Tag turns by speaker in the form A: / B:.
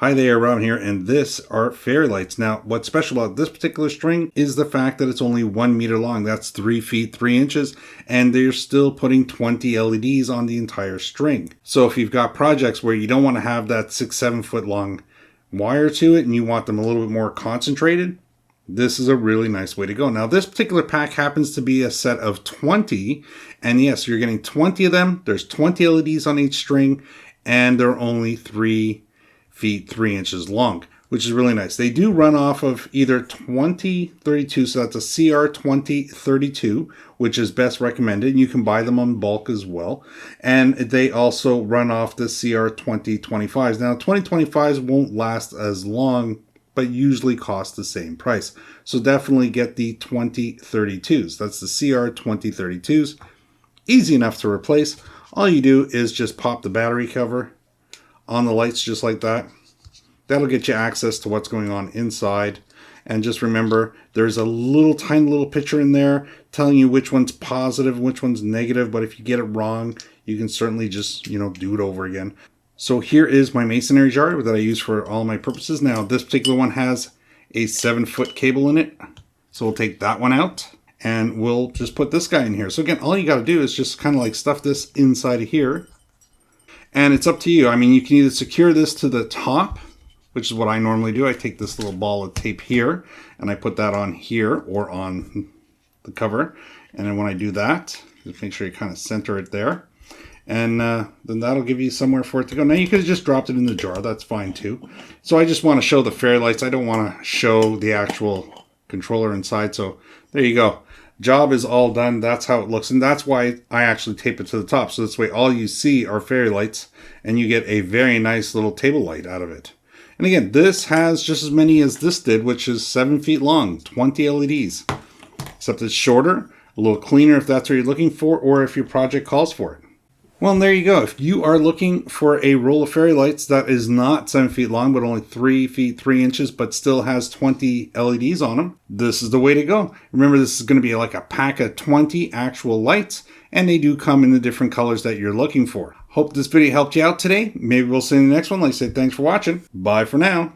A: Hi there, Robin here, and this are fairy lights. Now, what's special about this particular string is the fact that it's only 1 meter long. That's 3 feet 3 inches, and they're still putting 20 LEDs on the entire string. So if you've got projects where you don't want to have that 6-7 foot long wire to it and you want them a little bit more concentrated, this is a really nice way to go. Now, this particular pack happens to be a set of 20, and yes, you're getting 20 of them. There's 20 LEDs on each string, and they're only 3 feet 3 inches long, which is really nice. They do run off of either 2032, so that's a CR 2032, which is best recommended. You can buy them on bulk as well, and they also run off the CR 2025s. Now, 2025s won't last as long, but usually cost the same price. So definitely get the 2032s. That's the CR 2032s. Easy enough to replace. All you do is just pop the battery cover on the lights just like that. That'll get you access to what's going on inside. And just remember, there's a little tiny little picture in there telling you which one's positive and which one's negative. But if you get it wrong, you can certainly just, do it over again. So here is my masonry jar that I use for all my purposes. Now, this particular one has a 7-foot cable in it. So we'll take that one out and we'll just put this guy in here. So again, all you got to do is just kind of like stuff this inside of here. And it's up to you. I mean, you can either secure this to the top, which is what I normally do. I take this little ball of tape here and I put that on here or on the cover. And then when I do that, just make sure you kind of center it there. And then that'll give you somewhere for it to go. Now you could have just dropped it in the jar. That's fine too. So I just want to show the fairy lights. I don't want to show the actual controller inside. So there you go. Job is all done. That's how it looks, and that's why I actually tape it to the top, so this way all you see are fairy lights and you get a very nice little table light out of it. And again, this has just as many as this did, which is 7 feet long, 20 LEDs, except it's shorter, a little cleaner if that's what you're looking for, or if your project calls for it. Well, and there you go. If you are looking for a roll of fairy lights that is not 7 feet long, but only 3 feet 3 inches, but still has 20 LEDs on them, this is the way to go. Remember, this is going to be like a pack of 20 actual lights, and they do come in the different colors that you're looking for. Hope this video helped you out today. Maybe we'll see you in the next one. Like I said, thanks for watching. Bye for now.